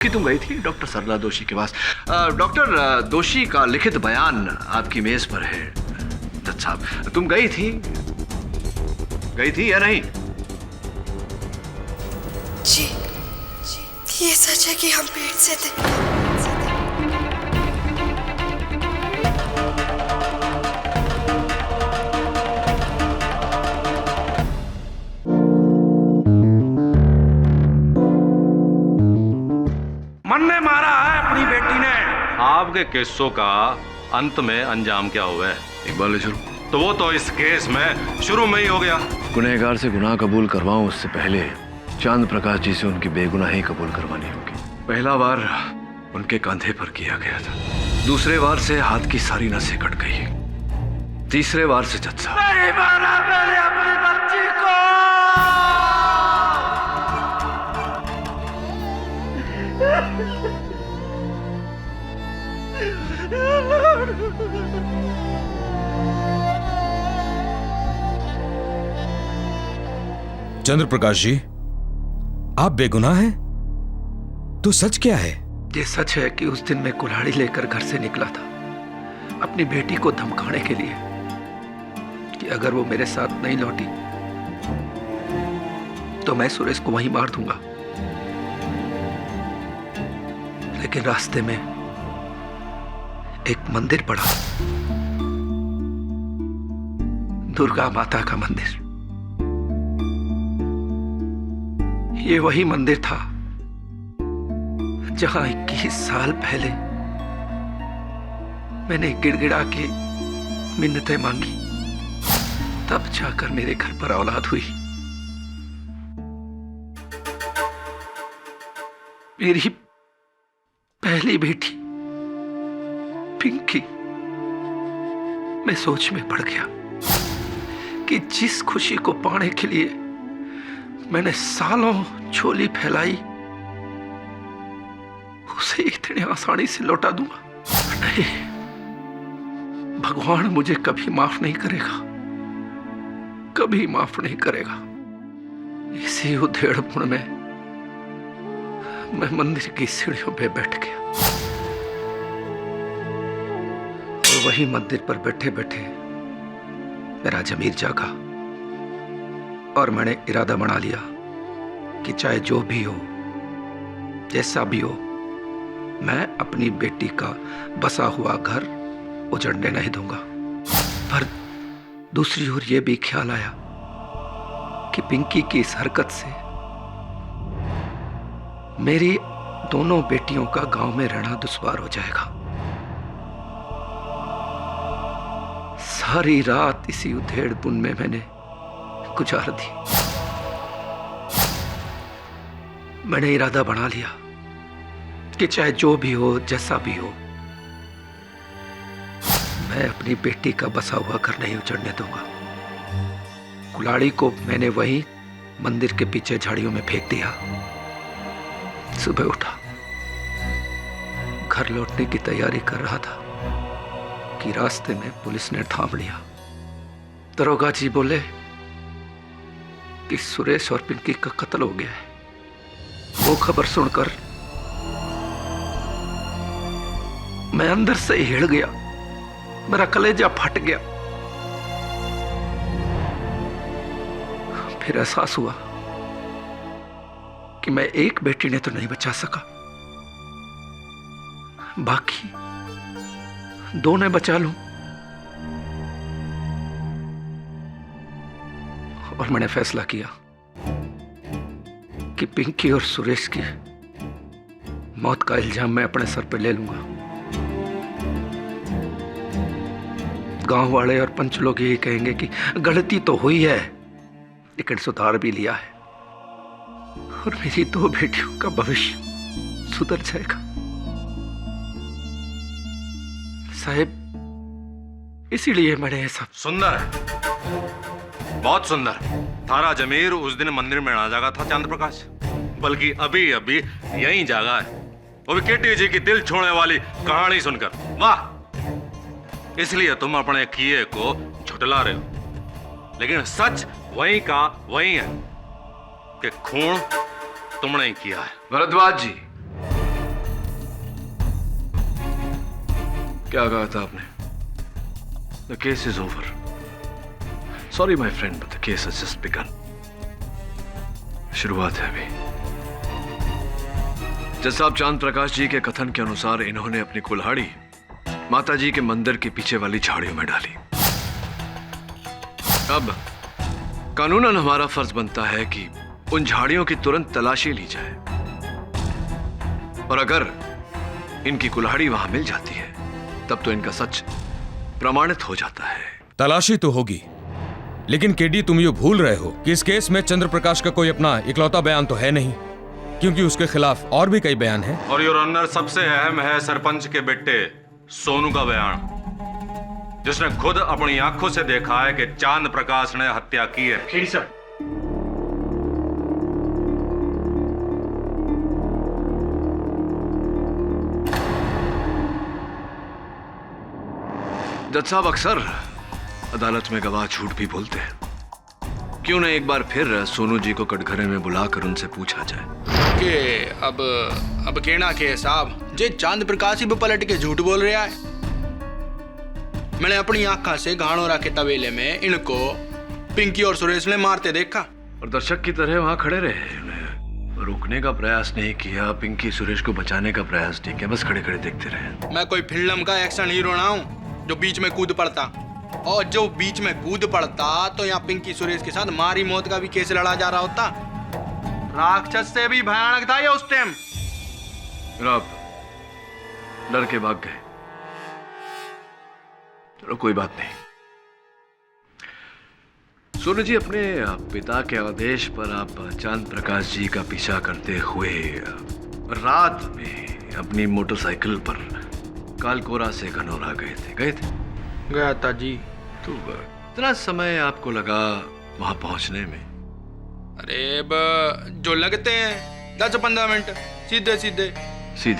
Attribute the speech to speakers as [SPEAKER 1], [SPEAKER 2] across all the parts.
[SPEAKER 1] कि तुम गई थी डॉक्टर सरला दोषी के पास। डॉक्टर दोषी का लिखित बयान आपकी मेज पर है। जज साहब, तुम गई थी या नहीं?
[SPEAKER 2] जी, ये सच है कि हम पेट से थे।
[SPEAKER 3] मन ने मारा है अपनी बेटी ने।
[SPEAKER 4] आपके केसों का अंत में अंजाम क्या हुआ है?
[SPEAKER 1] इकबाल शुरू
[SPEAKER 4] तो वो तो इस केस में शुरू में ही हो गया।
[SPEAKER 1] गुनहगार से गुनाह कबूल करवाऊं उससे पहले चांद प्रकाश जी से उनकी बेगुनाही कबूल करवानी होगी। पहला वार उनके कंधे पर किया गया था, दूसरे वार से हाथ की सारी नसें कट गई, तीसरे वार से जज साहब।
[SPEAKER 3] नहीं मारा मैंने अपनी बच्ची को।
[SPEAKER 5] चंद्र प्रकाश जी, आप बेगुनाह हैं? तो सच क्या है?
[SPEAKER 3] ये सच है कि उस दिन मैं कुल्हाड़ी लेकर घर से निकला था अपनी बेटी को धमकाने के लिए कि अगर वो मेरे साथ नहीं लौटी तो मैं सुरेश को वहीं मार दूंगा। लेकिन रास्ते में एक मंदिर पड़ा, दुर्गा माता का मंदिर। ये वही मंदिर था जहां 21 साल पहले मैंने गिड़गिड़ा के मिन्नतें मांगी, तब जाकर मेरे घर पर औलाद हुई। मेरी पहली बेटी पिंकी। मैं सोच में पड़ गया कि जिस खुशी को पाने के लिए मैंने सालों झोली फैलाई उसे इतनी आसानी से लौटा दूंगा? नहीं, भगवान मुझे कभी माफ नहीं करेगा, कभी माफ नहीं करेगा। इसी उधेड़पुर में मैं मंदिर की सीढ़ियों पे बैठ गया और वही मंदिर पर बैठे बैठे मेरा जमीर जागा और मैंने इरादा बना लिया कि चाहे जो भी हो, जैसा भी हो, मैं अपनी बेटी का बसा हुआ घर उजड़ने नहीं दूंगा। पर दूसरी ओर यह भी ख्याल आया कि पिंकी की इस हरकत से मेरी दोनों बेटियों का गांव में रहना दुश्वार हो जाएगा। सारी रात इसी उधेड़पुन में मैंने गुजार दी। मैंने इरादा बना लिया कि चाहे जो भी हो, जैसा भी हो, मैं अपनी बेटी का बसा हुआ घर नहीं उजड़ने दूंगा। कुल्हाड़ी को मैंने वहीं मंदिर के पीछे झाड़ियों में फेंक दिया। सुबह उठा, घर लौटने की तैयारी कर रहा था कि रास्ते में पुलिस ने थाम लिया। दरोगा जी बोले कि सुरेश और पिंकी का कत्ल हो गया है। वो खबर सुनकर मैं अंदर से ही हिल गया, मेरा कलेजा फट गया। फिर एहसास हुआ कि मैं एक बेटी ने तो नहीं बचा सका, बाकी दो ने बचा लूं। और मैंने फैसला किया कि पिंकी और सुरेश की मौत का इल्जाम मैं अपने सर पर ले लूंगा। गांव वाले और पंच लोग यही कहेंगे कि गलती तो हुई है लेकिन सुधार भी लिया है और मेरी दो बेटियों का भविष्य सुधर जाएगा। साहब, इसीलिए मैंने सब
[SPEAKER 4] सुंदर है, बहुत सुंदर। थारा जमीर उस दिन मंदिर में ना जागा था चंद्र प्रकाश, बल्कि अभी अभी यहीं जागा है, वो भी केटी जी की दिल छोड़ने वाली कहानी सुनकर। वाह! इसलिए तुम अपने किए को झुटला रहे हो, लेकिन सच वहीं का वहीं है कि खून तुमने ही किया है।
[SPEAKER 1] भरद्वाज जी, क्या कहा था आपने? The case is over. Sorry my friend, but the case has just begun. शुरुआत है अभी. जज साहब, चांद प्रकाश जी के कथन के अनुसार इन्होंने अपनी कुल्हाड़ी माता जी के मंदिर के पीछे वाली झाड़ियों में डाली. अब कानूनन हमारा फर्ज बनता है कि उन झाड़ियों की तुरंत तलाशी ली जाए, और अगर इनकी कुल्हाड़ी वहां मिल जाती है तब तो इनका सच प्रमाणित हो जाता है.
[SPEAKER 5] तलाशी तो होगी, लेकिन केडी तुम ये भूल रहे हो कि इस केस में चंद्र प्रकाश का कोई अपना इकलौता बयान तो है नहीं, क्योंकि उसके खिलाफ और भी कई बयान हैं.
[SPEAKER 4] और योर ऑनर, सबसे अहम है सरपंच के बेटे सोनू का बयान, जिसने खुद अपनी आंखों से देखा है कि चांद प्रकाश ने हत्या की है.
[SPEAKER 6] खेड़ी सर,
[SPEAKER 1] जज साहब, अक्सर अदालत में गवाह झूठ भी बोलते हैं. क्यों न एक बार फिर सोनू जी को कटघरे में बुलाकर उनसे पूछा जाए
[SPEAKER 6] के अब कहना के साहब, जे चांद प्रकाश ही पलट के झूठ बोल रहा है. मैंने अपनी आंखों से घाणोरा के तबेले में इनको पिंकी और सुरेश ने मारते देखा.
[SPEAKER 1] और दर्शक की तरह वहां खड़े रहे. उन्हें रोकने का प्रयास नहीं किया, पिंकी सुरेश को बचाने का प्रयास नहीं किया, बस खड़े खड़े देखते रहे.
[SPEAKER 6] मैं कोई फिल्म का एक्शन हीरो ना हूँ जो बीच में कूद पड़ता, और जो बीच में कूद पड़ता तो यहाँ पिंकी सुरेश के साथ मारी मौत का भी केस लड़ा जा रहा होता. राक्षस से भी भयानक था ये उस टाइम.
[SPEAKER 1] आप डर के भाग गए. चलो कोई बात नहीं. सोनू जी, अपने पिता के आदेश पर आप चांद प्रकाश जी का पीछा करते हुए रात में अपनी मोटरसाइकिल पर कालकोरा से घनौरा गए थे.
[SPEAKER 6] गया था जी.
[SPEAKER 1] तो इतना समय आपको लगा वहां पहुंचने में?
[SPEAKER 6] अरे जो लगते हैं 10-15 मिनट, सीधे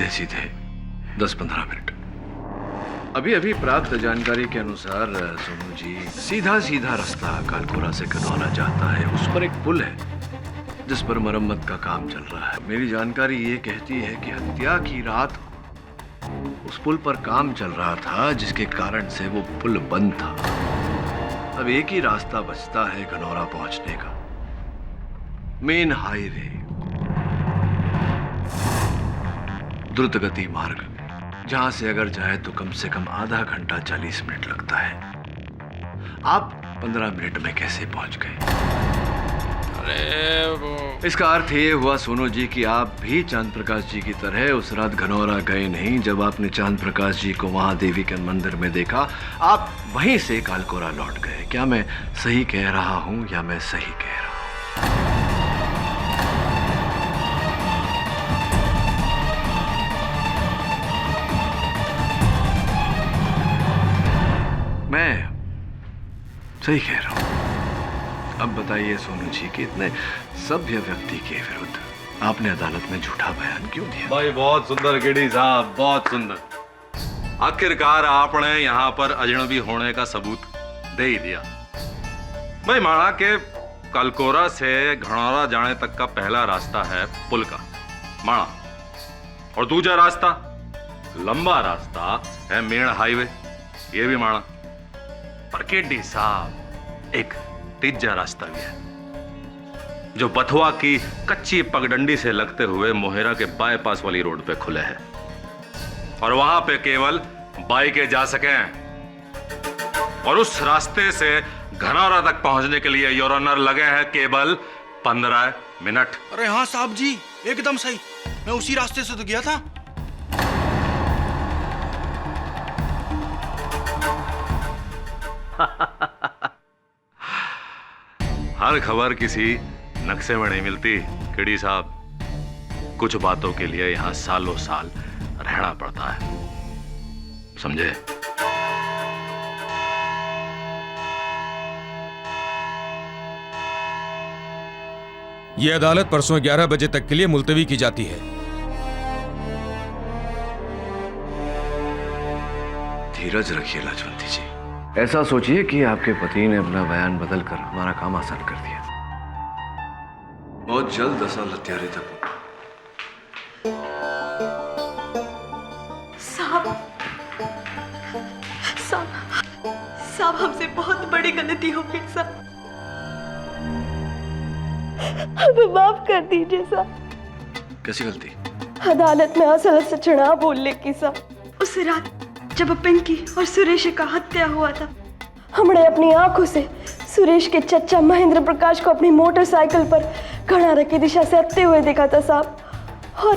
[SPEAKER 6] सीधे
[SPEAKER 1] 10-15 मिनट. अभी अभी प्राप्त जानकारी के अनुसार सोनू जी, सीधा रास्ता कालकोरा से घनौरा जाता है. उस पर एक पुल है जिस पर मरम्मत का काम चल रहा है. मेरी जानकारी ये कहती है कि हत्या की रात उस पुल पर काम चल रहा था, जिसके कारण से वो पुल बंद था. अब एक ही रास्ता बचता है घनौरा पहुंचने का, मेन हाईवे, द्रुत गति मार्ग, जहां से अगर जाए तो कम से कम आधा घंटा 40 मिनट लगता है. आप 15 मिनट में कैसे पहुंच गए?
[SPEAKER 6] अरे वो
[SPEAKER 1] इसका अर्थ ये हुआ सोनू जी कि आप भी चांद प्रकाश जी की तरह उस रात घनौरा गए नहीं. जब आपने चांद प्रकाश जी को वहां देवी के मंदिर में देखा, आप वहीं से कालकोरा लौट गए. क्या मैं सही कह रहा हूं या मैं सही कह रहा हूं? मैं सही कह रहा हूं. अब बताइए सोनू जी कि इतने सभ्य व्यक्ति के विरुद्ध आपने अदालत में झूठा बयान क्यों दिया?
[SPEAKER 4] भाई बहुत सुंदर केडी साहब, बहुत सुंदर. आखिरकार आपने यहाँ पर अजनबी होने का सबूत दे ही दिया. भाई माना के कालकोरा से घनौरा जाने तक का पहला रास्ता है पुल का, माना, और दूसरा रास्ता, लंबा रास्ता है मेन हाईवे, ये भी माना. पर केडी साहब, एक तीजा रास्ता भी है जो बथुआ की कच्ची पगडंडी से लगते हुए मोहेरा के बाईपास वाली रोड पे खुले है, और वहां पे केवल बाइकें जा सकें. और उस रास्ते से घनौरा तक पहुंचने के लिए योर ऑनर लगे हैं केवल 15 मिनट.
[SPEAKER 6] अरे हाँ साहब जी, एकदम सही. मैं उसी रास्ते से तो गया था.
[SPEAKER 4] हर खबर किसी नक्शे में नहीं मिलती केडी साहब. कुछ बातों के लिए यहां सालों साल रहना पड़ता है, समझे?
[SPEAKER 5] यह अदालत परसों 11 बजे तक के लिए मुलतवी की जाती है.
[SPEAKER 1] धीरज रखिए लाजवंती जी. ऐसा सोचिए कि आपके पति ने अपना बयान बदलकर हमारा काम आसान कर दिया. बहुत जल्द असल हत्यारे तक.
[SPEAKER 2] साहब, साहब हमसे बहुत बड़ी गलती हो गई साहब, हमें माफ कर दीजिए साहब।
[SPEAKER 1] कैसी गलती?
[SPEAKER 2] अदालत में असल सचना बोलने की साहब। उस रात जब पिंकी और सुरेश का हत्या हुआ था, हमने अपनी आंखों से सुरेश के चचा महेंद्र प्रकाश को अपनी मोटरसाइकिल पर घणारा की दिशा से आते हुए देखा था साहब, और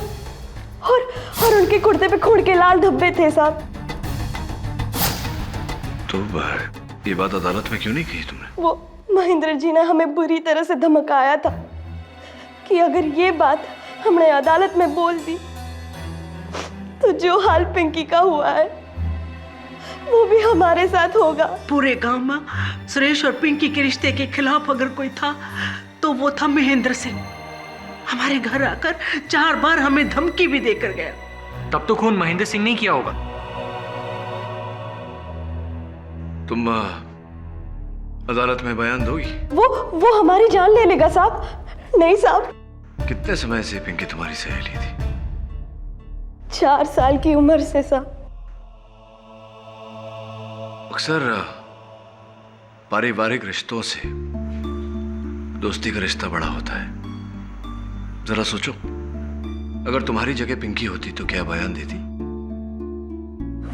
[SPEAKER 2] उनके कुर्ते पे खून के लाल धब्बे थे साहब।
[SPEAKER 1] तो ये बात अदालत में क्यों नहीं की तुमने?
[SPEAKER 2] वो महेंद्र जी ने हमें बुरी तरह से धमकाया था कि अगर ये बात हमने अदालत में बोल दी तो जो हाल पिंकी का हुआ है वो भी हमारे साथ होगा।
[SPEAKER 7] पूरे गांव में सुरेश और पिंकी के रिश्ते के खिलाफ अगर कोई था तो वो था महेंद्र सिंह। हमारे घर आकर 4 बार हमें धमकी भी देकर गया।
[SPEAKER 8] तब तो खून महेंद्र सिंह ने किया होगा।
[SPEAKER 1] तुम अदालत में बयान दोगी?
[SPEAKER 2] वो हमारी जान ले लेगा साहब। नहीं साहब।
[SPEAKER 1] कितने समय से पिंकी तुम्हारी सहेली थी?
[SPEAKER 2] 4 साल की उम्र से साहब।
[SPEAKER 1] अक्सर पारिवारिक रिश्तों से दोस्ती का रिश्ता बड़ा होता है। जरा सोचो, अगर तुम्हारी जगह पिंकी होती तो क्या बयान देती?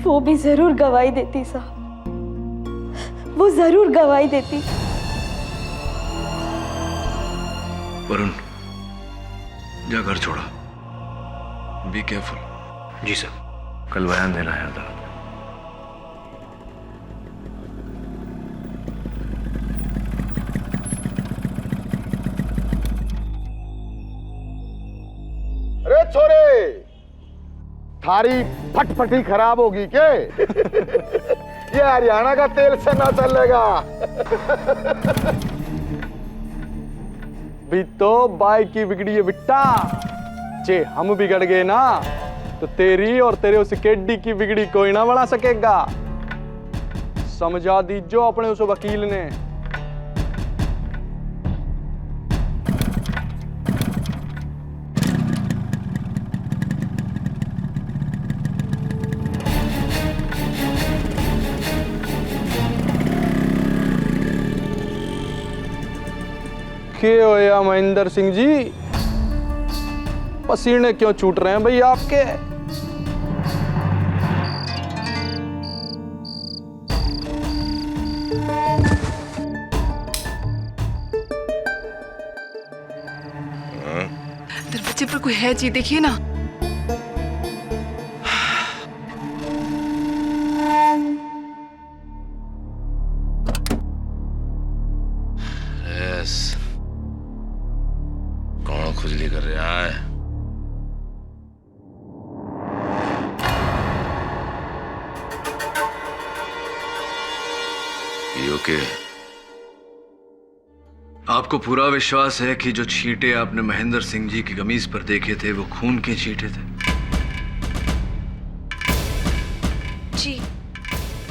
[SPEAKER 2] वो भी जरूर गवाही देती साहब, वो जरूर गवाही देती।
[SPEAKER 1] वरुण, जा घर छोड़ा। Be careful.
[SPEAKER 8] जी सर।
[SPEAKER 1] कल बयान देना है अदालत में।
[SPEAKER 9] अरे छोरे, थारी फटफटी खराब होगी के? ये हरियाणा का तेल से ना चलेगा।
[SPEAKER 10] भी तो बाइक की बिगड़ी है बिट्टा। जे हम बिगड़ गए ना तो तेरी और तेरे उस केडी की बिगड़ी कोई ना बना सकेगा। समझा दीजो अपने उस वकील ने। क्या होया महेंद्र सिंह जी? पसीने क्यों छूट रहे हैं भाई आपके?
[SPEAKER 11] दरवाजे पर कोई है जी, देखिए ना।
[SPEAKER 4] कौन खुजली कर रहा है? ओके।
[SPEAKER 1] आपको पूरा विश्वास है कि जो छींटे आपने महेंद्र सिंह जी की कमीज पर देखे थे वो खून के छींटे थे?
[SPEAKER 2] जी,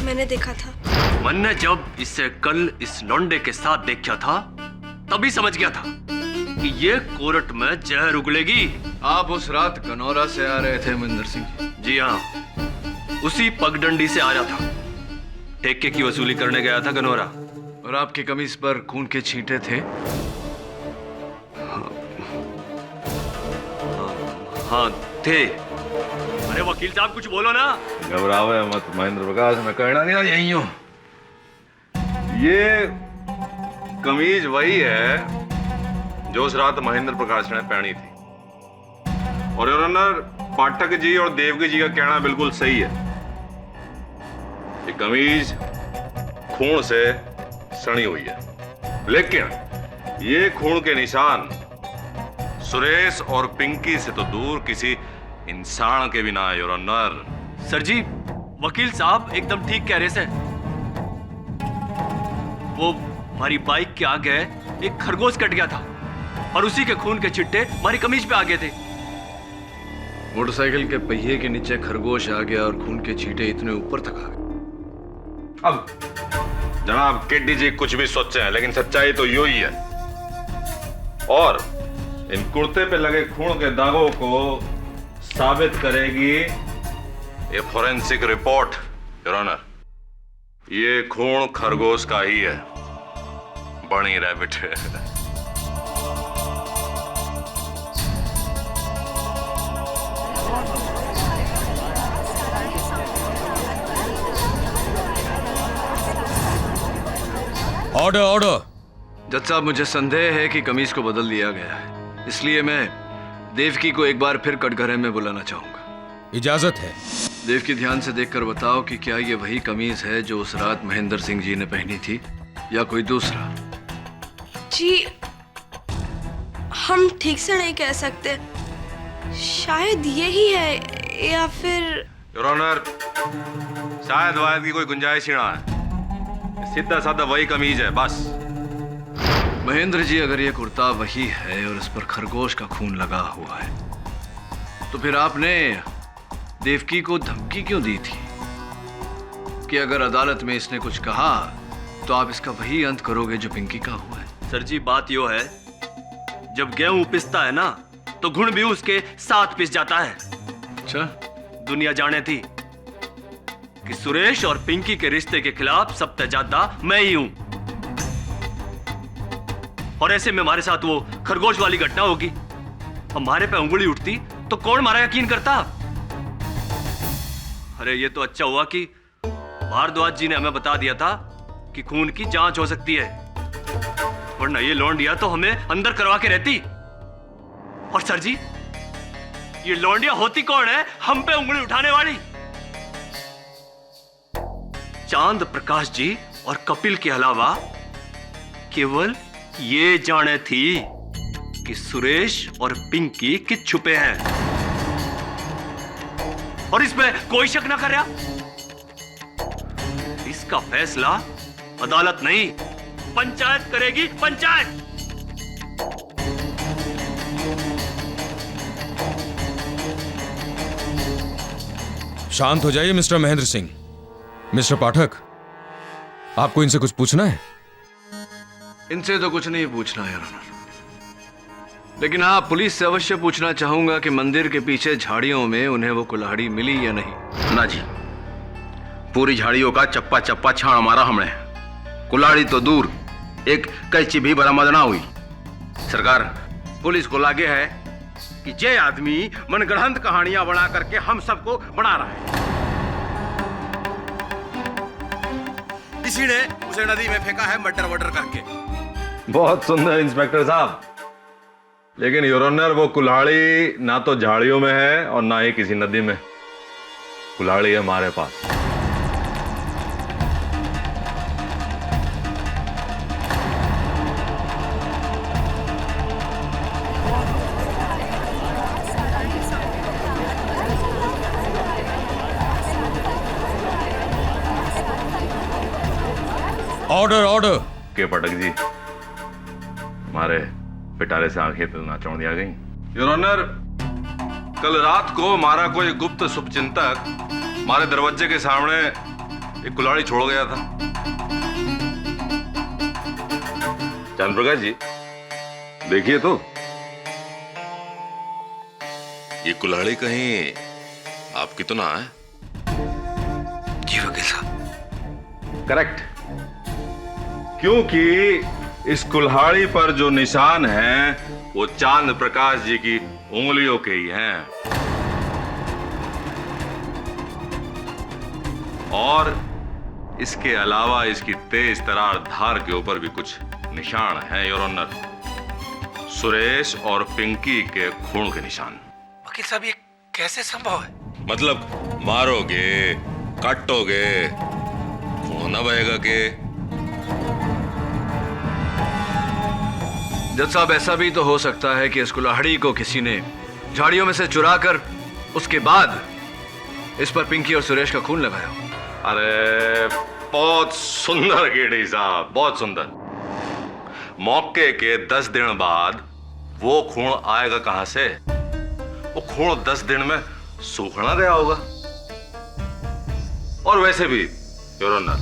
[SPEAKER 2] मैंने देखा था।
[SPEAKER 8] मैंने जब इसे कल इस लौंडे के साथ देखा था तभी समझ गया था कि ये कोर्ट में जहर उगलेगी।
[SPEAKER 1] आप उस रात गनौरा से आ रहे थे महेंद्र सिंह जी?
[SPEAKER 8] जी हाँ, उसी पगडंडी से आ रहा था। ठेके की वसूली करने गया था गनौरा।
[SPEAKER 1] और आपकी कमीज पर खून के छींटे थे?
[SPEAKER 8] हाँ थे। अरे वकील साहब कुछ बोलो ना।
[SPEAKER 4] घबरावे मत महेंद्र प्रकाश, मैं कहना नहीं यही हूं। ये कमीज वही है जो उस रात महेंद्र प्रकाश ने पहनी थी। और योर ऑनर, पाठक जी और देवगी जी का कहना बिल्कुल सही है। ये कमीज खून से सनी हुई है, लेकिन ये खून के निशान सुरेश और पिंकी से तो दूर किसी इंसान के भी ना है योर ऑनर।
[SPEAKER 8] सर जी, वकील साहब एकदम ठीक कह रहे हैं। वो हमारी बाइक के आगे एक खरगोश कट गया था और उसी के खून के छिट्टे हमारी कमीज पे आ गए थे।
[SPEAKER 1] मोटरसाइकिल के पहिए के नीचे खरगोश आ गया और खून के छींटे इतने ऊपर तक आ गए।
[SPEAKER 4] अब जनाब केडी जी कुछ भी सोचे हैं, लेकिन सच्चाई तो यू ही है। और इन कुर्ते पे लगे खून के दागों को साबित करेगी ये फोरेंसिक रिपोर्ट योर ऑनर। ये खून खरगोश का ही है। बनी रहे बेटे।
[SPEAKER 5] Order order.
[SPEAKER 1] जज साहब, मुझे संदेह है कि कमीज को बदल दिया गया है, इसलिए मैं देवकी को एक बार फिर कटघरे में बुलाना चाहूंगा।
[SPEAKER 5] इजाजत है।
[SPEAKER 1] देवकी, ध्यान से देखकर बताओ कि क्या ये वही कमीज है जो उस रात महेंद्र सिंह जी ने पहनी थी या कोई दूसरा?
[SPEAKER 2] जी, हम ठीक से नहीं कह सकते, शायद यही है या फिर।
[SPEAKER 4] योर ऑनर, शायद वायद की कोई गुंजाइश ही ना है। सीधा साधा वही कमीज है बस।
[SPEAKER 1] महेंद्र जी, अगर ये कुर्ता वही है और इस पर खरगोश का खून लगा हुआ है, तो फिर आपने देवकी को धमकी क्यों दी थी कि अगर अदालत में इसने कुछ कहा तो आप इसका वही अंत करोगे जो पिंकी का हुआ है?
[SPEAKER 8] सर जी, बात यो है, जब गेहूं पिसता है ना तो घुन भी उसके साथ पिस जाता है।
[SPEAKER 1] अच्छा,
[SPEAKER 8] दुनिया जाने थी कि सुरेश और पिंकी के रिश्ते के खिलाफ सबसे ज्यादा मैं ही हूं, और ऐसे में हमारे साथ वो खरगोश वाली घटना होगी, हमारे पे उंगली उठती तो कौन हमारा यकीन करता? अरे ये तो अच्छा हुआ कि भारद्वाज जी ने हमें बता दिया था कि खून की जांच हो सकती है, वरना ये लौंडिया तो हमें अंदर करवा के रहती। और सर जी, ये लौंडिया होती कौन है हम पे उंगली उठाने वाली? चांद प्रकाश जी और कपिल के अलावा केवल ये जाने थी कि सुरेश और पिंकी किस छुपे हैं, और इसमें कोई शक ना कर रहा। इसका फैसला अदालत नहीं, पंचायत करेगी, पंचायत।
[SPEAKER 5] शांत हो जाइए मिस्टर महेंद्र सिंह। मिस्टर पाठक, आपको इनसे कुछ पूछना है?
[SPEAKER 1] इनसे तो कुछ नहीं पूछना है, लेकिन हाँ, पुलिस से अवश्य पूछना चाहूंगा कि मंदिर के पीछे झाड़ियों में उन्हें वो कुल्हाड़ी मिली या नहीं।
[SPEAKER 3] ना जी, पूरी झाड़ियों का चप्पा चप्पा छाण मारा हमने, कुल्हाड़ी तो दूर, एक कैंची भी बरामद ना हुई। सरकार, पुलिस को लागे है कि ये आदमी मनगढ़ंत कहानियां बना करके हम सबको बना रहा है। इसी ने उसे नदी में फेंका है मर्डर वर्डर करके।
[SPEAKER 4] बहुत सुंदर इंस्पेक्टर साहब, लेकिन योर ऑनर, वो कुल्हाड़ी ना तो झाड़ियों में है और ना ही किसी नदी में। कुल्हाड़ी है हमारे पास।
[SPEAKER 5] Order order.
[SPEAKER 4] के पाठक जी, हमारे पिटारे से आंखें तो नाचौड़ दिया गई। योर ऑनर, कल रात को हमारा कोई गुप्त शुभचिंतक हमारे दरवाजे के सामने एक कुल्हाड़ी छोड़ गया था। चंद्र प्रकाश जी, देखिए तो, ये कुल्हाड़ी कहीं आपकी तो ना है?
[SPEAKER 3] जी वकील साहब।
[SPEAKER 4] करेक्ट, क्योंकि इस कुल्हाड़ी पर जो निशान हैं वो चांद प्रकाश जी की उंगलियों के ही हैं, और इसके अलावा इसकी तेज तरार धार के ऊपर भी कुछ निशान हैं योर ऑनर, सुरेश और पिंकी के खून के निशान।
[SPEAKER 3] वकील साहब, ये कैसे संभव है?
[SPEAKER 4] मतलब मारोगे, काटोगे, खून ना बहेगा के?
[SPEAKER 1] जज साहब, ऐसा भी तो हो सकता है कि इस कुल्हाड़ी को किसी ने झाड़ियों में से चुराकर उसके बाद इस पर पिंकी और सुरेश का खून लगाया हो।
[SPEAKER 4] अरे बहुत सुंदर केडी साहब, बहुत सुंदर। मौके के 10 दिन बाद वो खून आएगा कहां से? वो खून 10 दिन में सूखना गया होगा। और वैसे भी योर ऑनर,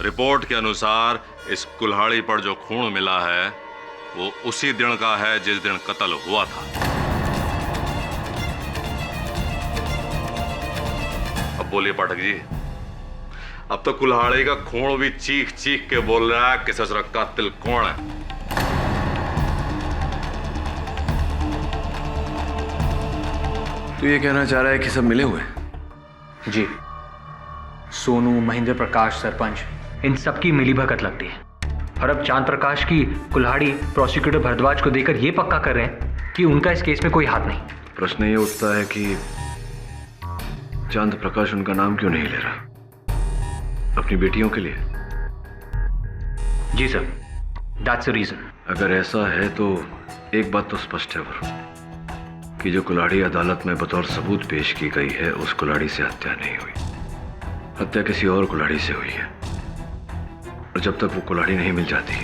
[SPEAKER 4] रिपोर्ट के अनुसार इस कुल्हाड़ी पर जो खून मिला है वो उसी दिन का है जिस दिन कत्ल हुआ था। अब बोलिए पाठक जी, अब तो कुल्हाड़ी का खून भी चीख चीख के बोल रहा है कि ससुर का कातिल कौन है।
[SPEAKER 1] तो ये कहना चाह रहा है कि सब मिले हुए?
[SPEAKER 12] जी, सोनू, महेंद्र प्रकाश, सरपंच, इन सबकी मिलीभगत लगती है। और अब चांद प्रकाश की कुल्हाड़ी प्रोसिक्यूटर भरद्वाज को देकर यह पक्का कर रहे हैं कि उनका इस केस में कोई हाथ नहीं।
[SPEAKER 1] प्रश्न ये उठता है कि चांद प्रकाश उनका नाम क्यों नहीं ले रहा? अपनी बेटियों के लिए?
[SPEAKER 12] जी सर, दैट्स द रीजन।
[SPEAKER 1] अगर ऐसा है तो एक बात तो स्पष्ट है वरुण, कि जो कुल्हाड़ी अदालत में बतौर सबूत पेश की गई है उस कुल्हाड़ी से हत्या नहीं हुई। हत्या किसी और कुल्हाड़ी से हुई है, और जब तक वो कुल्हाड़ी नहीं मिल जाती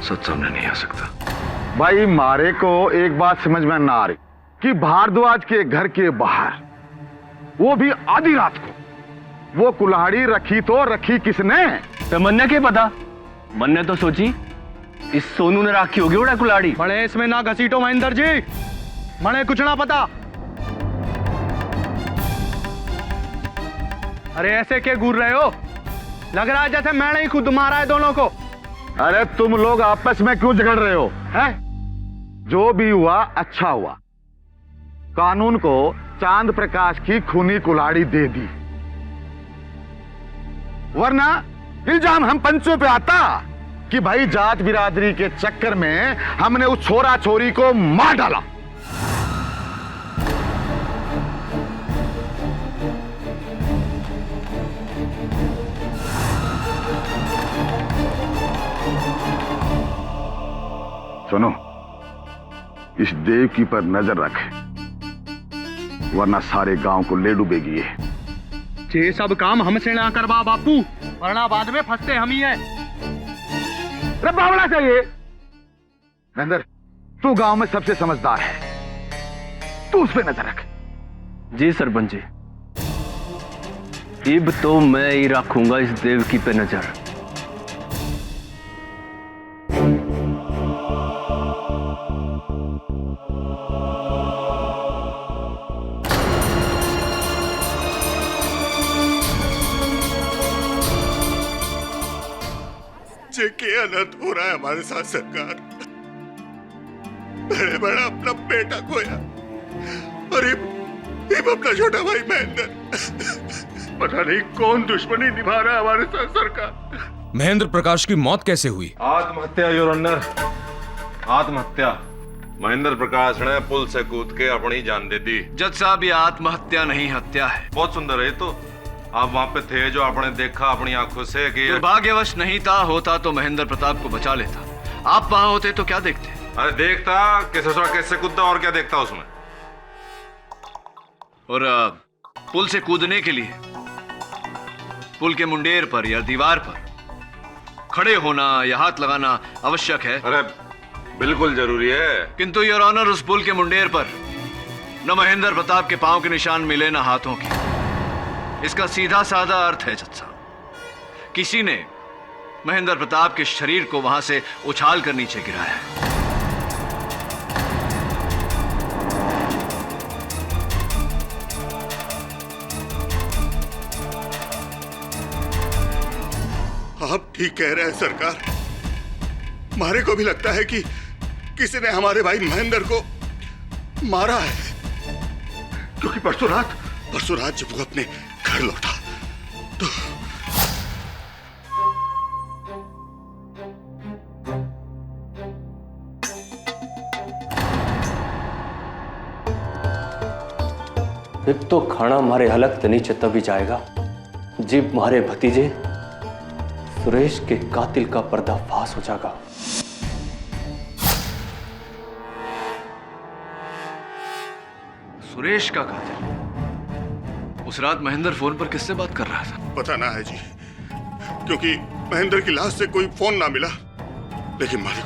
[SPEAKER 1] सच सामने नहीं आ सकता।
[SPEAKER 9] भाई मारे को एक बात समझ में ना आ रही कि भारद्वाज के घर के बाहर, वो भी आधी रात को, वो कुल्हाड़ी रखी तो रखी किसने?
[SPEAKER 8] तो मन्ने के पता, मन्ने तो सोची इस सोनू ने राखी होगी उड़ा कुल्हाड़ी।
[SPEAKER 10] बड़े इसमें ना घसीटो महेंद्र जी, मने कुछ ना पता। अरे ऐसे क्या घूर रहे हो? लग रहा है जैसे मैंने ही खुद मारा है दोनों को।
[SPEAKER 9] अरे तुम लोग आपस में क्यों झगड़ रहे हो? हैं? जो भी हुआ अच्छा हुआ। कानून को चांद प्रकाश की खूनी कुल्हाड़ी दे दी, वरना इल्जाम हम पंचों पे आता कि भाई जात बिरादरी के चक्कर में हमने उस छोरा छोरी को मार डाला। सुनो, इस देवकी पर नजर रख, वरना सारे गांव को ले डूबेगी ये।
[SPEAKER 10] ये सब काम हमसे ना करवा बापू, वरना बाद में फंसते हम ही हैं।
[SPEAKER 9] अरे बावड़ा चाहिए। महेंद्र, तू गांव में सबसे समझदार है, तू उस पर नजर रख।
[SPEAKER 8] जी सरपंच जी, इब तो मैं ही रखूंगा इस देवकी पे नजर।
[SPEAKER 13] क्या अनर्थ हो रहा है हमारे साथ सरकार। बड़े बड़ा अपना बेटा खोया, और अब अपना छोटा भाई महेंद्र। पता नहीं कौन दुश्मनी निभा रहा है हमारे साथ सरकार।
[SPEAKER 5] महेंद्र प्रकाश की मौत कैसे हुई?
[SPEAKER 4] आत्महत्या योर ऑनर, आत्महत्या। महेंद्र प्रकाश ने पुल से कूद के अपनी जान दे दी।
[SPEAKER 1] जज साहब, ये आत्महत्या नहीं हत्या है।
[SPEAKER 4] बहुत सुंदर है। तो आप वहां पे थे, जो आपने देखा अपनी आंखों से कि
[SPEAKER 1] दुर्भाग्यवश नहीं था, होता तो महेंद्र प्रताप को बचा लेता। आप वहां होते तो क्या देखते?
[SPEAKER 4] अरे देखता कि ससुरा कैसे कूदता, और क्या देखता उसमें।
[SPEAKER 1] और पुल से कूदने के लिए पुल के मुंडेर पर या दीवार पर खड़े होना या हाथ लगाना आवश्यक है।
[SPEAKER 4] अरे बिल्कुल जरूरी है।
[SPEAKER 1] किंतु योर ऑनर, उस पुल के मुंडेर पर न महेंद्र प्रताप के पांव के निशान मिले, न हाथों के। इसका सीधा साधा अर्थ है जज साहब, किसी ने महेंद्र प्रताप के शरीर को वहां से उछाल कर नीचे गिराया है।
[SPEAKER 13] आप ठीक कह रहे हैं सरकार। मारे को भी लगता है कि किसी ने हमारे भाई महेंद्र को मारा है, क्योंकि परसों रात जब वो अपने घर लौटा तो
[SPEAKER 8] एक तो खाना मारे हलक नीचे तभी जाएगा जब मारे भतीजे सुरेश के कातिल का पर्दाफाश हो जाएगा।
[SPEAKER 1] सुरेश का कातिल? उस रात महेंद्र फोन पर किससे बात कर रहा था?
[SPEAKER 13] पता ना है जी, क्योंकि महेंद्र की लाश से कोई फोन ना मिला। लेकिन मारे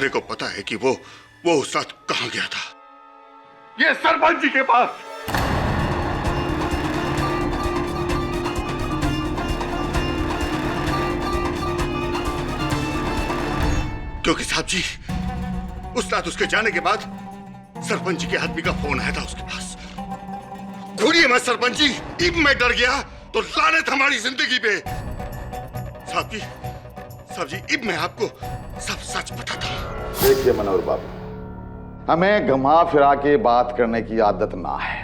[SPEAKER 13] को पता है कि वो उस रात कहां गया था। ये सरपंच जी के पास। क्योंकि साहब जी, उस रात उसके जाने के बाद सरपंच जी के आदमी का फोन आया था उसके पास। सुनिए मैं सरपंच जी, इब मैं डर गया तो लानत हमारी जिंदगी पे। साहब जी इब मैं आपको सब सच बताता हूँ।
[SPEAKER 9] देखिए मनोहर बाबू, हमें घुमा फिरा के बात करने की आदत ना है।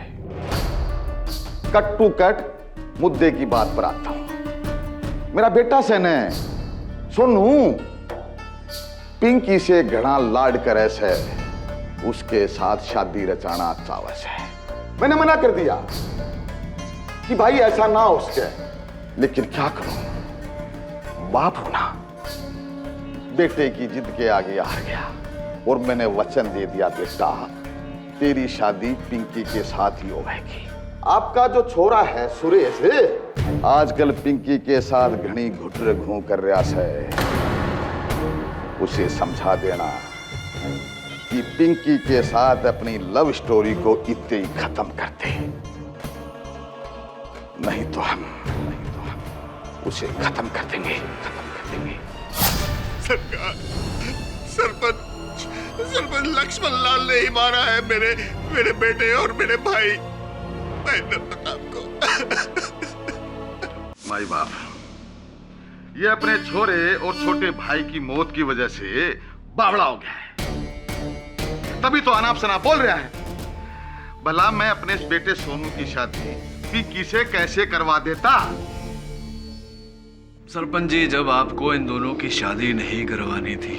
[SPEAKER 9] कट टू कट मुद्दे की बात पर आता हूं। मेरा बेटा सेन है सोनू, पिंकी से घना लाड करे से उसके साथ शादी रचाना चावस है। मैंने मना कर दिया कि भाई ऐसा ना हो उसके, लेकिन क्या करूं, बाप हूं ना। बेटे की जिद के आगे हार गया और मैंने वचन दे दिया, बेटा तेरी शादी पिंकी के साथ ही होगी। आपका जो छोरा है सुरेश, आजकल पिंकी के साथ घनी घुटरे घूं कर रहा है। उसे समझा देना कि पिंकी के साथ अपनी लव स्टोरी को इतने ही खत्म कर दे, नहीं तो हम उसे खत्म कर देंगे।
[SPEAKER 13] सरकार, सरपंच लक्ष्मण लाल ने ही मारा है मेरे बेटे और मेरे भाई महेंद्र प्रताप को।
[SPEAKER 9] माई बाप, ये अपने छोरे और छोटे भाई की मौत की वजह से बावड़ा हो गया है, तभी तो अनाप शनाप बोल रहा है। भला मैं अपने इस बेटे सोनू की शादी पिंकी से कैसे करवा देता?
[SPEAKER 1] सरपंच जी, जब आपको इन दोनों की शादी नहीं करवानी थी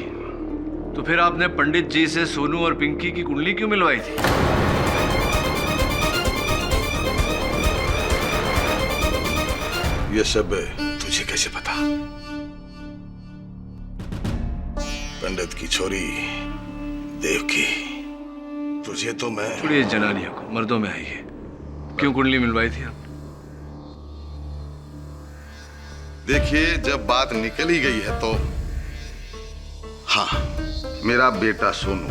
[SPEAKER 1] तो फिर आपने पंडित जी से सोनू और पिंकी की कुंडली क्यों मिलवाई थी?
[SPEAKER 9] ये सब तुझे कैसे पता? पंडित की छोरी देवकी, तुझे तो मैं।
[SPEAKER 1] छोड़िए जनानियों को, मर्दों में आई है। क्यों कुंडली मिलवाई थी आप?
[SPEAKER 9] देखिए, जब बात निकल ही गई है तो हाँ, मेरा बेटा सोनू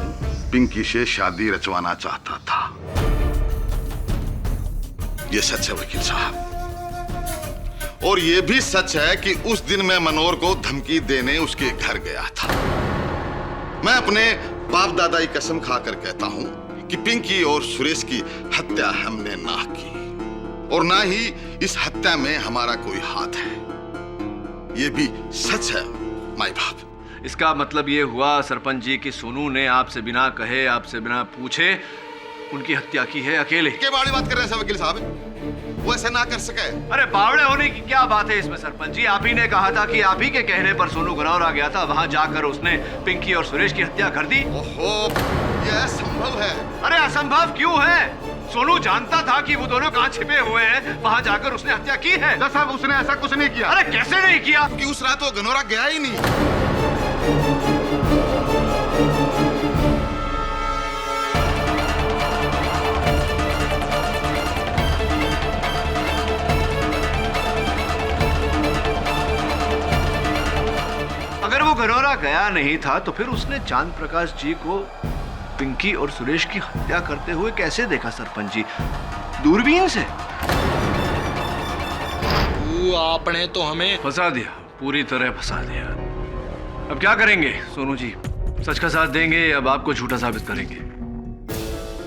[SPEAKER 9] पिंकी से शादी रचवाना चाहता था। यह सच है वकील साहब, और यह भी सच है कि उस दिन मैं मनोहर को धमकी देने उसके घर गया था। मैं अपने बाप दादा की कसम खाकर कहता हूं कि पिंकी और सुरेश की हत्या हमने ना की, और ना ही इस हत्या में हमारा कोई हाथ है। यह भी सच है माई बाप।
[SPEAKER 1] इसका मतलब ये हुआ सरपंच जी कि सोनू ने आपसे बिना कहे, आपसे बिना पूछे उनकी हत्या की है अकेले।
[SPEAKER 9] क्या बड़ी बात कर रहे हैं वकील साहब? वो ऐसे ना कर सके।
[SPEAKER 1] अरे बावड़े होने की क्या बात है इसमें सरपंच जी? आप ही ने कहा था कि आप ही के कहने पर सोनू गनौरा गया था, वहां जाकर उसने पिंकी और सुरेश की हत्या कर दी।
[SPEAKER 9] ओहो, यह असंभव है।
[SPEAKER 1] अरे असंभव क्यों है? सोनू जानता था कि वो दोनों कहां छिपे हुए हैं, वहां जाकर उसने हत्या की है।
[SPEAKER 9] साहब, उसने ऐसा कुछ नहीं किया।
[SPEAKER 1] अरे कैसे नहीं किया?
[SPEAKER 9] कि उस रात वो गनौरा गया ही नहीं।
[SPEAKER 1] अगर वो गनौरा गया नहीं था तो फिर उसने चांद प्रकाश जी को पिंकी और सुरेश की हत्या करते हुए कैसे देखा सरपंच जी? दूरबीन से?
[SPEAKER 6] आपने तो हमें
[SPEAKER 1] फंसा दिया, पूरी तरह फंसा दिया। अब क्या करेंगे सोनू जी? सच का साथ देंगे या बाप को झूठा साबित करेंगे?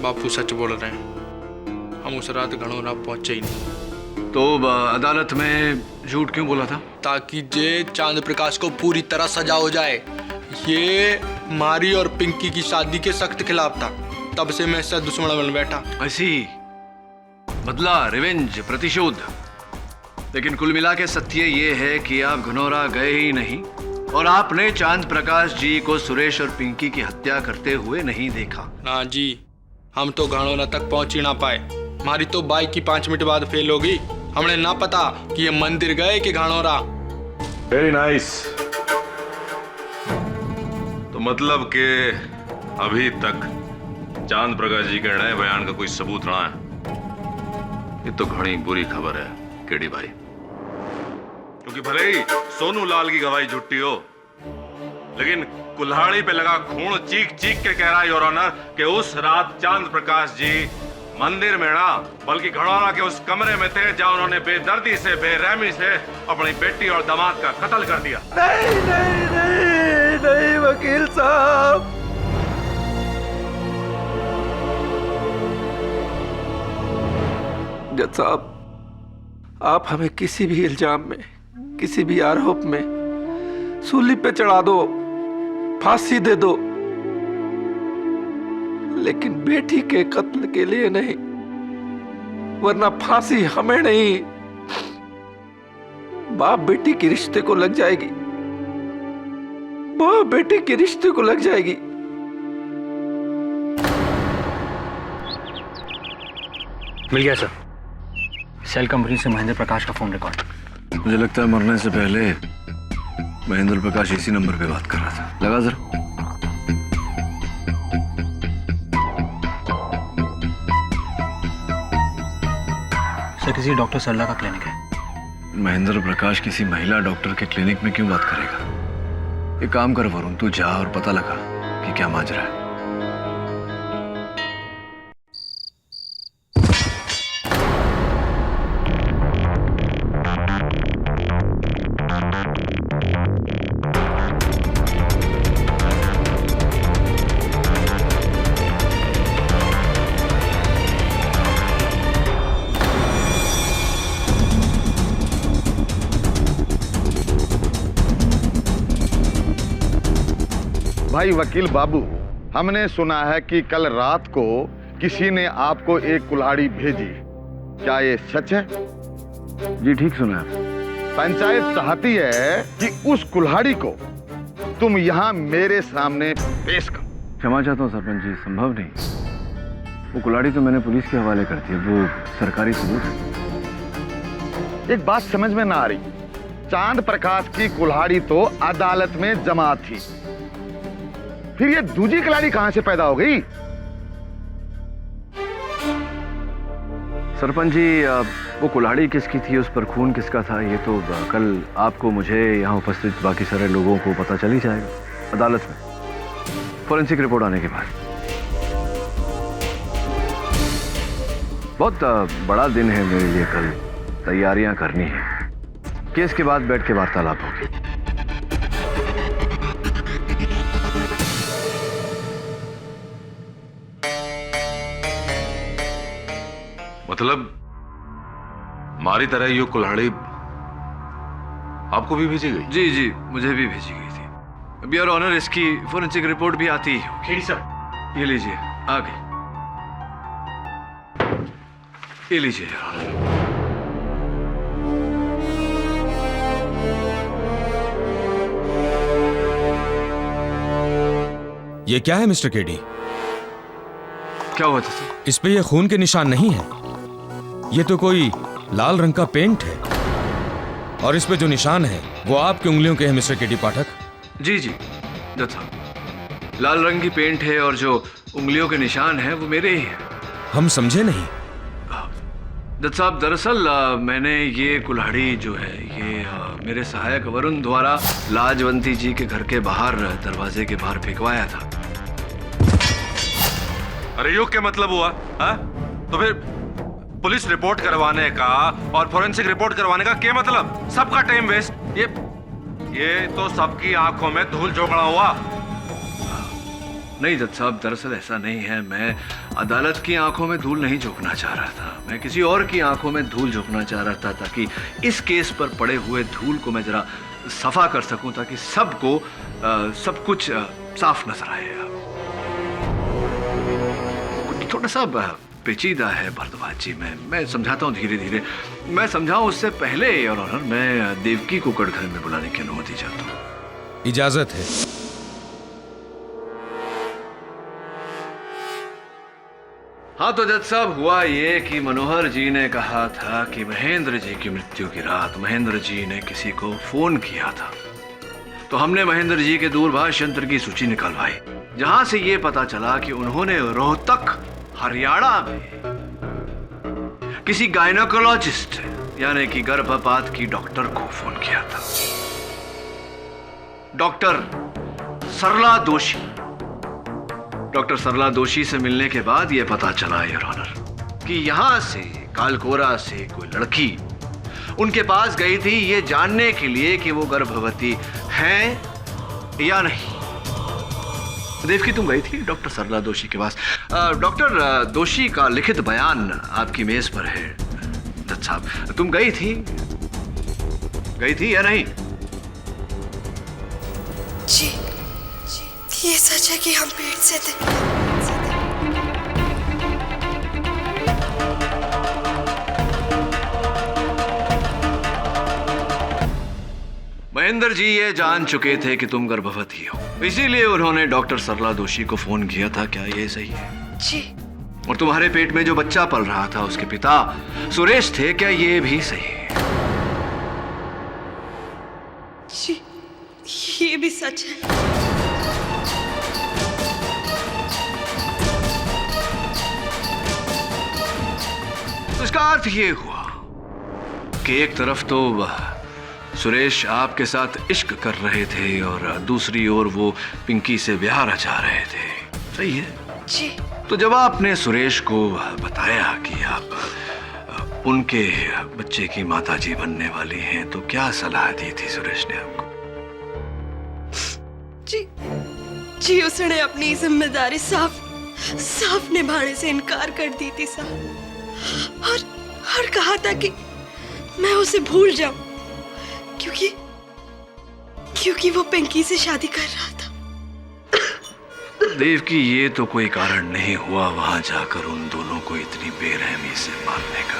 [SPEAKER 6] बापू सच बोल रहे हैं, हम उस रात गनौरा पहुंचे ही नहीं।
[SPEAKER 1] तो अदालत में झूठ क्यों बोला था?
[SPEAKER 6] ताकि जे चांद प्रकाश को पूरी तरह सजा हो जाए। ये मारी और पिंकी की शादी के सख्त खिलाफ था, तब से मैं इससे दुश्मन बन बैठा।
[SPEAKER 1] ऐसी बदला, रिवेंज, प्रतिशोध। लेकिन कुल मिला के सत्य ये है कि आप घनौरा गए ही नहीं और आपने चांद प्रकाश जी को सुरेश और पिंकी की हत्या करते हुए नहीं देखा।
[SPEAKER 6] ना जी, हम तो घनौरा तक पहुंच ही ना पाए। हमारी तो बाइक की 5 मिनट बाद फेल हो गई। हमने ना पता कि ये मंदिर गए कि घनौरा।
[SPEAKER 4] Very nice. तो मतलब के अभी तक चांद प्रकाश जी के नए बयान का कोई सबूत रहा है? ये तो घनी बुरी खबर है केडी भाई, क्योंकि भले ही सोनू लाल की गवाही झूठी हो, लेकिन कुल्हाड़ी पे लगा खून चीख चीख के कह रहा है योर ऑनर कि उस रात चांद प्रकाश जी मंदिर में ना बल्कि घनौरा के उस कमरे में थे जहां उन्होंने बेदर्दी से, बेरहमी से अपनी बेटी और दामाद का कत्ल कर दिया।
[SPEAKER 3] नहीं नहीं नहीं नहीं वकील साहब, जज साहब, आप हमें किसी भी इल्जाम में, किसी भी आरोप में सूली पे चढ़ा दो, फांसी दे दो, लेकिन बेटी के कत्ल के लिए नहीं, वरना फांसी हमें नहीं, बाप बेटी के रिश्ते को लग जाएगी, बाप बेटी के रिश्ते को लग जाएगी।
[SPEAKER 12] मिल गया सर, सेल कंपनी से महेंद्र प्रकाश का फोन रिकॉर्ड।
[SPEAKER 1] मुझे लगता है मरने से पहले महेंद्र प्रकाश इसी नंबर पे बात कर रहा था। लगा जरा।
[SPEAKER 12] सर, किसी डॉक्टर सरला का क्लिनिक है।
[SPEAKER 1] महेंद्र प्रकाश किसी महिला डॉक्टर के क्लिनिक में क्यों बात करेगा? एक काम कर वरुण, तू जा और पता लगा कि क्या माजरा है।
[SPEAKER 9] भाई वकील बाबू, हमने सुना है कि कल रात को किसी ने आपको एक कुल्हाड़ी भेजी, क्या ये सच है?
[SPEAKER 1] जी ठीक सुना है।
[SPEAKER 9] पंचायत चाहती है कि उस कुल्हाड़ी को तुम यहाँ मेरे सामने पेश करो।
[SPEAKER 1] क्षमा चाहता हूँ सरपंच जी, संभव नहीं। वो कुल्हाड़ी तो मैंने पुलिस के हवाले कर दी, वो सरकारी सबूत है।
[SPEAKER 9] एक बात समझ में ना आ रही, चांद प्रकाश की कुल्हाड़ी तो अदालत में जमा थी, फिर ये दूजी कुल्हाड़ी कहां से पैदा हो गई?
[SPEAKER 1] सरपंच जी, वो कुल्हाड़ी किसकी थी, उस पर खून किसका था, ये तो कल आपको, मुझे, यहाँ उपस्थित बाकी सारे लोगों को पता चल ही जाएगा अदालत में, फोरेंसिक रिपोर्ट आने के बाद। बहुत बड़ा दिन है मेरे लिए कल, तैयारियां करनी है। केस के बाद बैठ के वार्तालाप होगी।
[SPEAKER 4] मतलब हमारी तरह ये कुल्हाड़ी आपको भी भेजी गई?
[SPEAKER 1] जी जी, मुझे भी भेजी गई थी। अब योर ऑनर, इसकी फोरेंसिक रिपोर्ट भी आती है।
[SPEAKER 12] खेड़ी सर,
[SPEAKER 1] ये लीजिए, आ गई। ये लीजिए योर ऑनर।
[SPEAKER 5] ये क्या है मिस्टर केडी?
[SPEAKER 1] क्या हुआ था?
[SPEAKER 5] इस पे ये खून के निशान नहीं है, ये तो कोई लाल रंग का पेंट है, और इस पे जो निशान है वो आपकी उंगलियों के हैं मिस्टर केडी पाठक।
[SPEAKER 1] जी जी जज साहब, लाल रंग की पेंट है और जो उंगलियों के निशान हैं वो मेरे ही हैं।
[SPEAKER 5] हम समझे नहीं।
[SPEAKER 1] जज साहब, दरअसल मैंने ये कुल्हाड़ी जो है ये मेरे सहायक वरुण द्वारा लाजवंती जी के घर के बाहर, दरवाजे के बाहर फेंकवाया था।
[SPEAKER 4] अरे युग क्या मतलब हुआ हा? तो फिर पुलिस रिपोर्ट करवाने का और फोरेंसिक रिपोर्ट करवाने का क्या मतलब? सबका टाइम वेस्ट। ये तो सबकी आंखों में धूल झोंकना हुआ।
[SPEAKER 1] नहीं जज साहब, दरअसल ऐसा नहीं है। मैं अदालत की आंखों में धूल नहीं झोंकना चाह रहा था, मैं किसी और की आंखों में धूल झोंकना चाह रहा था, ताकि इस केस पर पड़े हुए धूल को मैं जरा सफा कर सकूं, ताकि सबको सब कुछ साफ नजर आए। थोड़ा सा पेचीदा है भरद्वाज जी, मैं समझाता हूँ धीरे धीरे। मैं समझाऊं उससे पहले योर ऑनर, मैं देवकी को कटघरे में बुलाने की अनुमति चाहता हूँ।
[SPEAKER 5] इजाजत है।
[SPEAKER 1] हाँ तो जज साहब, हुआ ये कि मनोहर जी ने कहा था कि महेंद्र जी की मृत्यु की रात महेंद्र जी ने किसी को फोन किया था, तो हमने महेंद्र जी के दूरभाष यंत्र की सूची निकलवाई, जहां से ये पता चला कि उन्होंने रोहतक हरियाणा में किसी गायनोकोलॉजिस्ट यानी कि गर्भपात की डॉक्टर को फोन किया था, डॉक्टर सरला दोषी। डॉक्टर सरला दोषी से मिलने के बाद यह पता चला योर ऑनर कि यहां से कालकोरा से कोई लड़की उनके पास गई थी ये जानने के लिए कि वो गर्भवती हैं या नहीं। देवकी, तुम गई थी डॉक्टर सरला दोषी के पास। डॉक्टर दोषी का लिखित बयान आपकी मेज पर है, जज साहब, तुम गई थी या नहीं?
[SPEAKER 2] जी, ये सच है कि हम पेट से थे।
[SPEAKER 1] महेंद्र जी ये जान चुके थे कि तुम गर्भवती हो, इसीलिए उन्होंने डॉक्टर सरला दोषी को फोन किया था। क्या ये सही है?
[SPEAKER 2] जी।
[SPEAKER 1] और तुम्हारे पेट में जो बच्चा पल रहा था उसके पिता सुरेश थे, क्या ये भी सही है?
[SPEAKER 2] जी, ये भी सच है।
[SPEAKER 1] तो इसका अर्थ ये हुआ कि एक तरफ तो सुरेश आपके साथ इश्क कर रहे थे और दूसरी ओर वो पिंकी से ब्याह रचा रहे थे, सही है?
[SPEAKER 2] जी।
[SPEAKER 1] तो जब आपने सुरेश को बताया कि आप उनके बच्चे की माताजी बनने वाली हैं, तो क्या सलाह दी थी सुरेश ने आपको?
[SPEAKER 2] जी, उसने अपनी जिम्मेदारी साफ निभाने से इनकार कर दी थी साहब, और कहा था कि मैं उसे भूल जाऊं, क्योंकि वो पिंकी से शादी कर रहा था।
[SPEAKER 1] देव की ये तो कोई कारण नहीं हुआ वहां जाकर उन दोनों को इतनी बेरहमी से मारने का।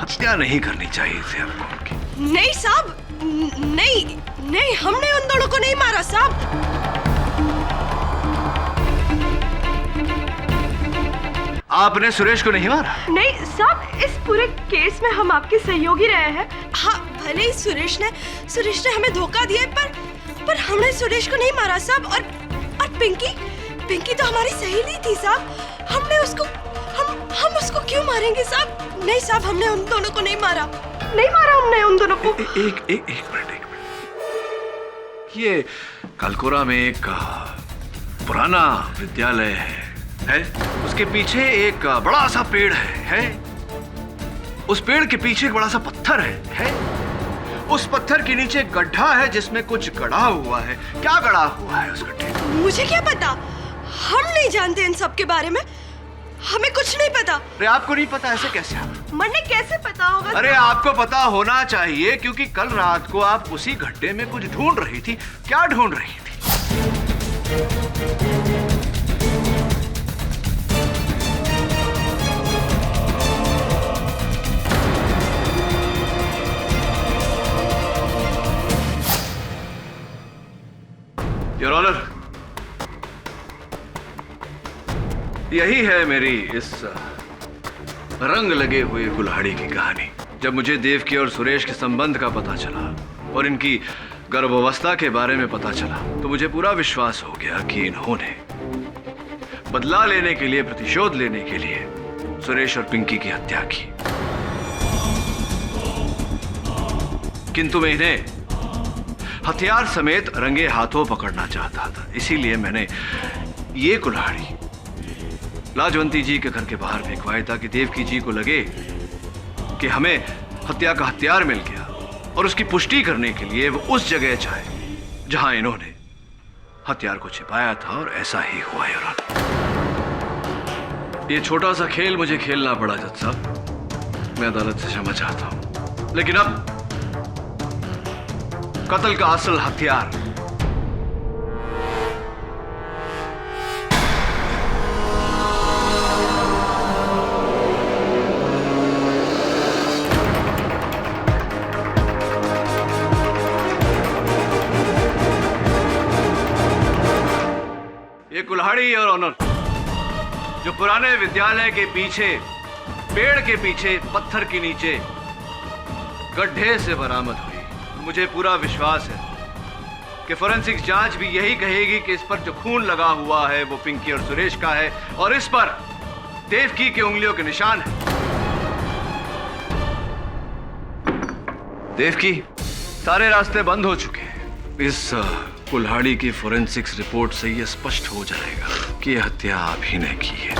[SPEAKER 1] हत्या नहीं करनी चाहिए थी आपको उनकी।
[SPEAKER 2] नहीं साहब, नहीं, हमने उन दोनों को नहीं मारा साहब।
[SPEAKER 1] आपने सुरेश को नहीं मारा?
[SPEAKER 2] नहीं साहब, इस पूरे केस में हम आपके सहयोगी रहे हैं। हाँ, भले ही सुरेश ने हमें धोखा दिया, पर हमने सुरेश को नहीं मारा साहब। और पिंकी तो हमारी सहेली थी साहब। हमने उसको हम उसको क्यों मारेंगे साहब? नहीं साहब, हमने उन दोनों को नहीं मारा हमने उन दोनों को।
[SPEAKER 1] एक मिनट। ये कलकोरा में एक पुराना विद्यालय है, उसके पीछे एक बड़ा सा पेड़ है, उस पेड़ के पीछे एक बड़ा सा पत्थर है, उस पत्थर के नीचे गड्ढा है जिसमें कुछ गड़ा हुआ है। क्या गड़ा हुआ है उस गड्ढे में?
[SPEAKER 2] मुझे क्या पता, हम नहीं जानते इन सब के बारे में, हमें कुछ नहीं पता।
[SPEAKER 1] अरे आपको नहीं पता, ऐसे कैसे?
[SPEAKER 2] मन्ने कैसे पता होगा?
[SPEAKER 1] अरे आपको पता होना चाहिए, क्योंकि कल रात को आप उसी गड्ढे में कुछ ढूंढ रही थी। क्या ढूंढ रही थी? योर ऑनर, यही है मेरी इस रंग लगे हुए कुल्हाड़ी की कहानी। जब मुझे देव की और सुरेश के संबंध का पता चला और इनकी गर्भावस्था के बारे में पता चला, तो मुझे पूरा विश्वास हो गया कि इन्होंने बदला लेने के लिए, प्रतिशोध लेने के लिए सुरेश और पिंकी की हत्या की। किंतु मैं इन्हें हथियार समेत रंगे हाथों पकड़ना चाहता था, इसीलिए मैंने ये कुल्हाड़ी लाजवंती जी के घर के बाहर फेंकवाई, ताकि देवकी जी को लगे कि हमें हत्या का हथियार मिल गया, और उसकी पुष्टि करने के लिए वो उस जगह जाए जहां इन्होंने हथियार को छिपाया था, और ऐसा ही हुआ। ये छोटा सा खेल मुझे खेलना पड़ा जज साहब, मैं अदालत से क्षमा चाहता हूं, लेकिन अब कत्ल का असल हथियार ये कुल्हाड़ी और ऑनर जो पुराने विद्यालय के पीछे, पेड़ के पीछे, पत्थर के नीचे गड्ढे से बरामद हुई। मुझे पूरा विश्वास है कि फोरेंसिक जांच भी यही कहेगी कि इस पर जो खून लगा हुआ है वो पिंकी और सुरेश का है, और इस पर देवकी की उंगलियों के निशान है। देवकी, सारे रास्ते बंद हो चुके हैं। इस कुल्हाड़ी की फोरेंसिक्स रिपोर्ट से यह स्पष्ट हो जाएगा कि यह हत्या आप ही ने की है।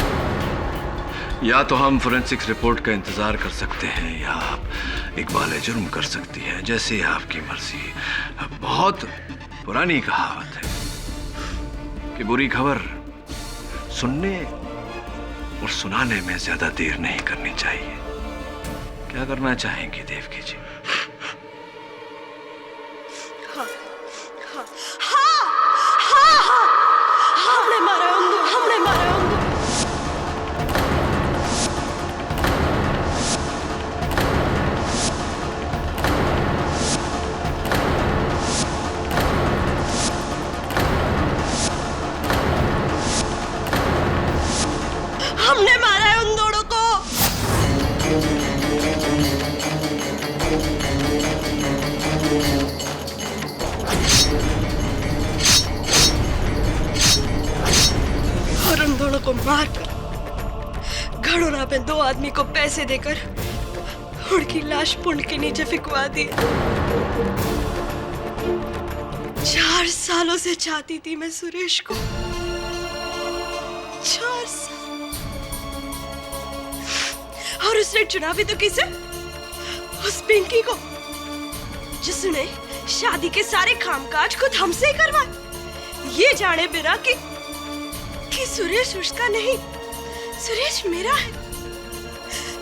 [SPEAKER 1] या तो हम फोरेंसिक्स रिपोर्ट का इंतजार कर सकते हैं, या आप इकबाल जुर्म कर सकती हैं, जैसे आपकी मर्जी। बहुत पुरानी कहावत है कि बुरी खबर सुनने और सुनाने में ज्यादा देर नहीं करनी चाहिए। क्या करना चाहेंगी देवकी जी?
[SPEAKER 2] हमने मारा उनको, हमने मारा उनको। हमने मारा है उन दोनों को। और उन दोनों को मारकर घड़ोरा पे 2 आदमी को पैसे देकर उनकी लाश पुंड के नीचे फिकवा दी। 4 सालों से चाहती थी मैं सुरेश को, 4 साल। और उसने चुना भी तो किसे? उस पिंकी को, जिसने शादी के सारे कामकाज खुद हमसे ही करवाए, ये जाने बिना कि सुरेश उसका नहीं, सुरेश मेरा है,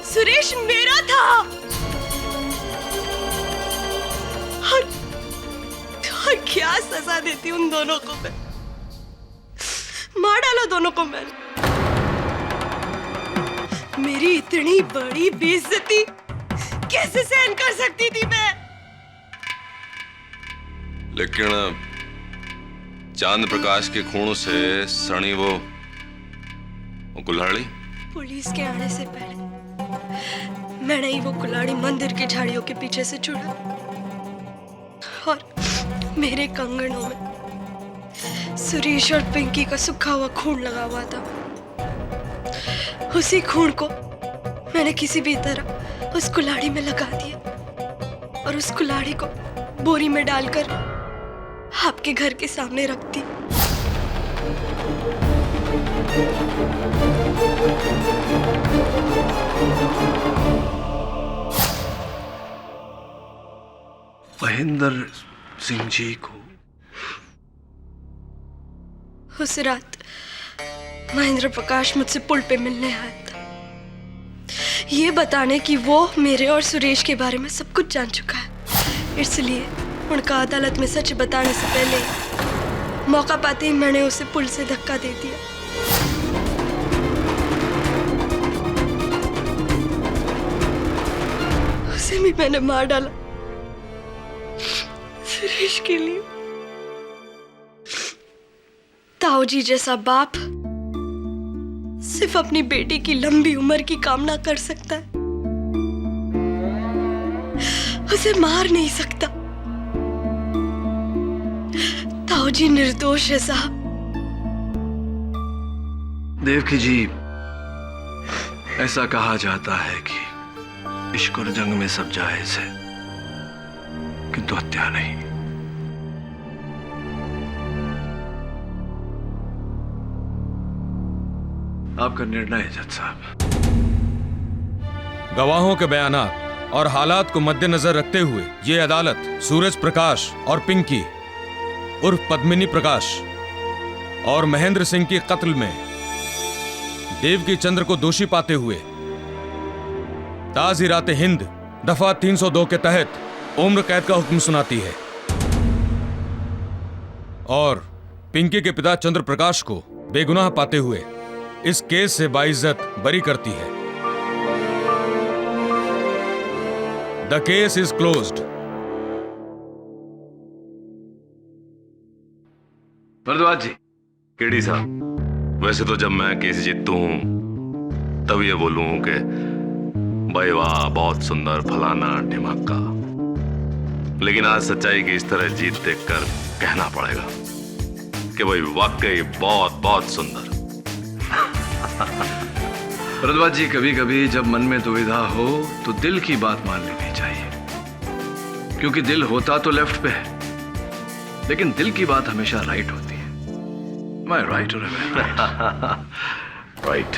[SPEAKER 2] सुरेश मेरा था। और क्या सजा देती उन दोनों को मैं? मार डालो दोनों को मैंने। मेरी इतनी बड़ी बेइज्जती कैसे सहन कर सकती थी मैं?
[SPEAKER 4] लेकिन चांद प्रकाश के खून से सनी वो कुल्हाड़ी।
[SPEAKER 2] पुलिस के आने से पहले मैंने ही वो कुल्हाड़ी मंदिर की झाड़ियों के पीछे से चुरा और मेरे कंगनों में सुरेश और पिंकी का सूखा हुआ खून लगा हुआ था। उसी खून को मैंने किसी भी तरह उस कुल्हाड़ी में लगा दिया और उस कुल्हाड़ी को बोरी में डालकर आपके घर के सामने रख दी।
[SPEAKER 1] महेंद्र सिंह जी को
[SPEAKER 2] उस रात महेंद्र प्रकाश मुझसे पुल पे मिलने आया था, ये बताने कि वो मेरे और सुरेश के बारे में सब कुछ जान चुका है। इसलिए उनका अदालत में सच बताने से पहले मौका पाते ही मैंने उसे पुल से धक्का दे दिया। उसे भी मैंने मार डाला सुरेश के लिए। ताऊजी जैसा बाप सिर्फ अपनी बेटी की लंबी उम्र की कामना कर सकता है, उसे मार नहीं सकता। ताऊजी निर्दोष है साहब।
[SPEAKER 1] देवकी जी, ऐसा कहा जाता है कि इश्क और जंग में सब जायज है, किंतु हत्या नहीं। आपका निर्णय है जज साहब।
[SPEAKER 5] गवाहों के बयानात और हालात को मद्देनजर रखते हुए ये अदालत सूरज प्रकाश और पिंकी उर्फ पद्मिनी प्रकाश और महेंद्र सिंह के कत्ल में देवकी चंद्र को दोषी पाते हुए ताज़-ए-रात हिंद दफा 302 के तहत उम्र कैद का हुक्म सुनाती है और पिंकी के पिता चंद्र प्रकाश को बेगुनाह पाते हुए इस केस से बाइज्जत बरी करती है। द केस इज क्लोज्ड।
[SPEAKER 1] भरद्वाज जी।
[SPEAKER 4] केडी साहब, वैसे तो जब मैं केस जीतू हूं तब ये बोलूं कि भाई वाह बहुत सुंदर फलाना ढिमाका, लेकिन आज सच्चाई की इस तरह जीत देखकर कहना पड़ेगा कि भाई वाकई बहुत बहुत सुंदर।
[SPEAKER 1] भरद्वाज जी, कभी कभी जब मन में दुविधा हो तो दिल की बात मान लेनी चाहिए, क्योंकि दिल होता तो लेफ्ट पे है, लेकिन दिल की बात हमेशा राइट होती है। मैं राइट हूं? राइट।